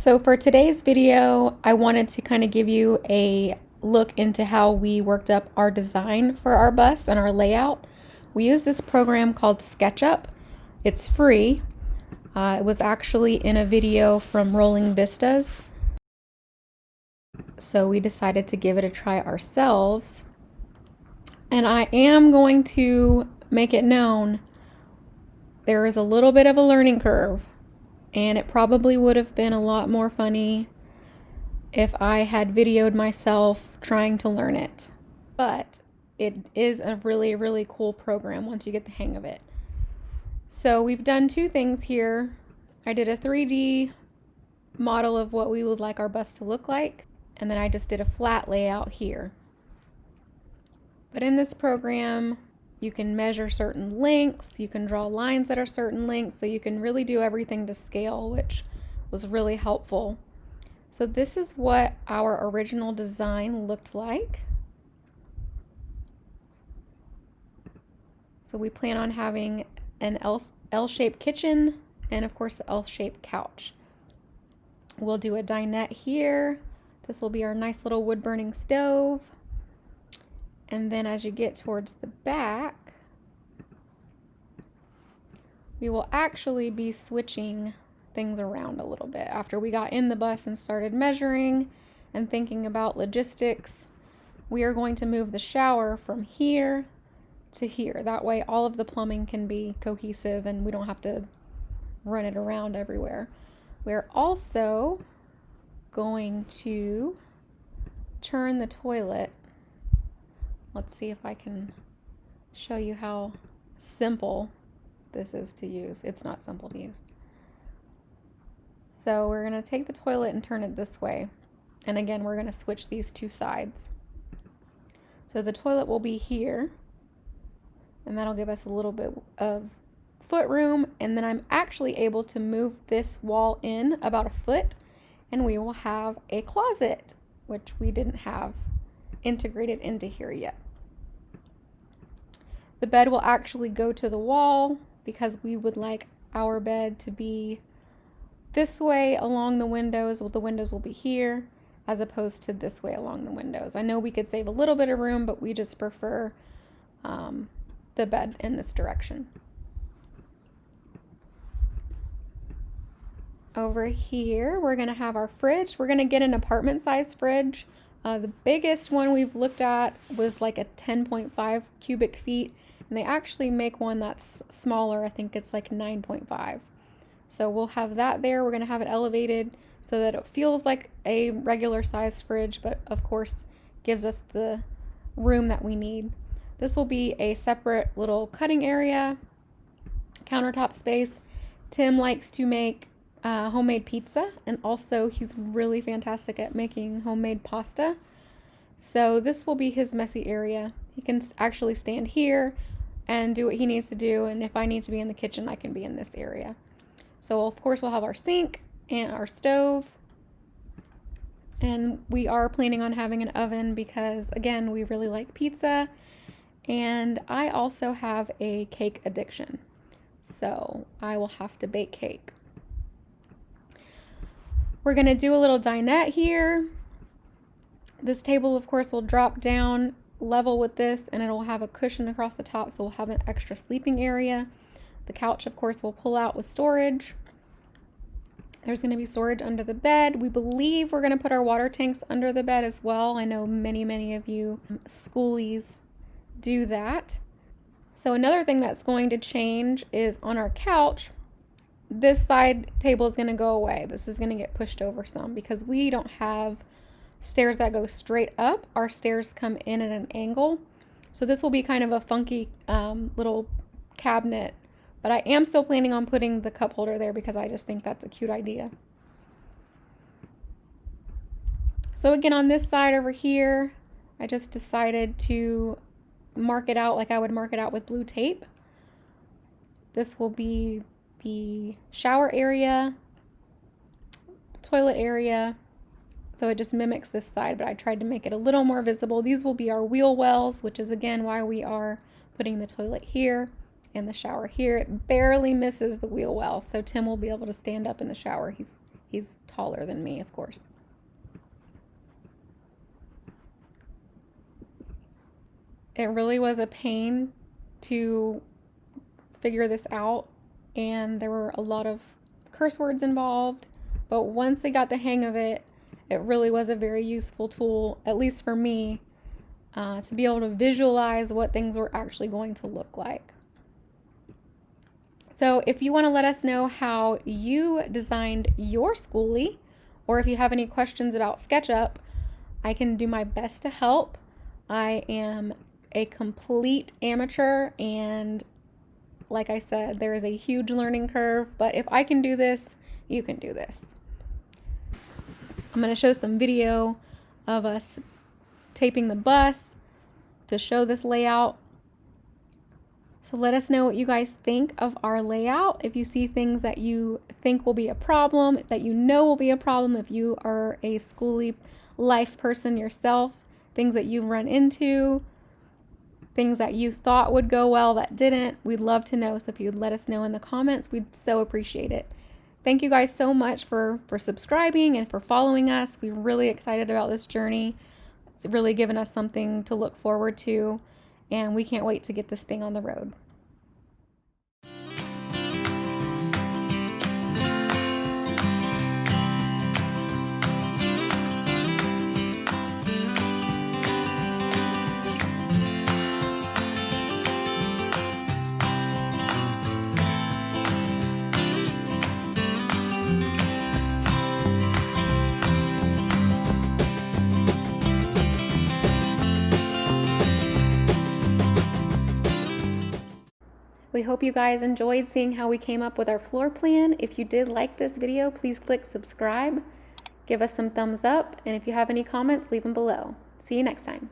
So for today's video, I wanted to kind of give you a look into how we worked up our design for our bus and our layout. We use this program called SketchUp. It's free. It was actually in a video from Rolling Vistas. So we decided to give it a try ourselves. And I am going to make it known there is a little bit of a learning curve. And it probably would have been a lot more funny if I had videoed myself trying to learn it. But it is a really, really cool program once you get the hang of it. So we've done two things here. I did a 3D model of what we would like our bus to look like, and then I just did a flat layout here. But in this program, you can measure certain lengths, you can draw lines that are certain lengths, so you can really do everything to scale, which was really helpful. So this is what our original design looked like. So we plan on having an L-shaped kitchen and of course the L-shaped couch. We'll do a dinette here. This will be our nice little wood burning stove. And then as you get towards the back, we will actually be switching things around a little bit. After we got in the bus and started measuring and thinking about logistics, we are going to move the shower from here to here. That way all of the plumbing can be cohesive and we don't have to run it around everywhere. We're also going to turn the toilet. Let's see if I can show you how simple this is to use. It's not simple to use. So we're going to take the toilet and turn it this way. And again, we're going to switch these two sides. So the toilet will be here. And that'll give us a little bit of foot room. And then I'm actually able to move this wall in about a foot. And we will have a closet, which we didn't have integrated into here yet. The bed will actually go to the wall because we would like our bed to be this way along the windows. Well, the windows will be here as opposed to this way along the windows. I know we could save a little bit of room, but we just prefer the bed in this direction. Over here, we're going to have our fridge. We're going to get an apartment size fridge. The biggest one we've looked at was like a 10.5 cubic feet, and they actually make one that's smaller. I think it's like 9.5. So we'll have that there. We're going to have it elevated so that it feels like a regular size fridge, but of course gives us the room that we need. This will be a separate little cutting area, countertop space. Tim likes to make homemade pizza, and also he's really fantastic at making homemade pasta. So this will be his messy area. He can actually stand here and do what he needs to do, and if I need to be in the kitchen, I can be in this area. So of course we'll have our sink and our stove, and we are planning on having an oven because again, we really like pizza, and I also have a cake addiction, so I will have to bake cake. We're going to do a little dinette here. This table, of course, will drop down level with this, and it'll have a cushion across the top, so we'll have an extra sleeping area. The couch, of course, will pull out with storage. There's going to be storage under the bed. We believe we're going to put our water tanks under the bed as well. I know many of you Skoolies do that. So another thing that's going to change is on our couch, this side table is going to go away. This is going to get pushed over some because we don't have stairs that go straight up. Our stairs come in at an angle. So this will be kind of a funky little cabinet, but I am still planning on putting the cup holder there because I just think that's a cute idea. So again, on this side over here, I just decided to mark it out like I would mark it out with blue tape. This will be the shower area, toilet area, so it just mimics this side, but I tried to make it a little more visible. These will be our wheel wells, which is again why we are putting the toilet here and the shower here. It barely misses the wheel well, so Tim will be able to stand up in the shower. He's He's taller than me, of course. It really was a pain to figure this out, and there were a lot of curse words involved, but once I got the hang of it, it really was a very useful tool, at least for me, to be able to visualize what things were actually going to look like. So if you want to let us know how you designed your Skoolie, or if you have any questions about SketchUp, I can do my best to help. I am a complete amateur, and like I said, there is a huge learning curve, but if I can do this, you can do this. I'm going to show some video of us taping the bus to show this layout. So let us know what you guys think of our layout. If you see things that you think will be a problem, that you know will be a problem, if you are a Skoolie life person yourself, things that you've run into, things that you thought would go well that didn't, we'd love to know. So if you'd let us know in the comments, we'd so appreciate it. Thank you guys so much for subscribing and for following us. We're really excited about this journey. It's really given us something to look forward to, and we can't wait to get this thing on the road. We hope you guys enjoyed seeing how we came up with our floor plan. If you did like this video, please click subscribe, give us some thumbs up, and if you have any comments, leave them below. See you next time.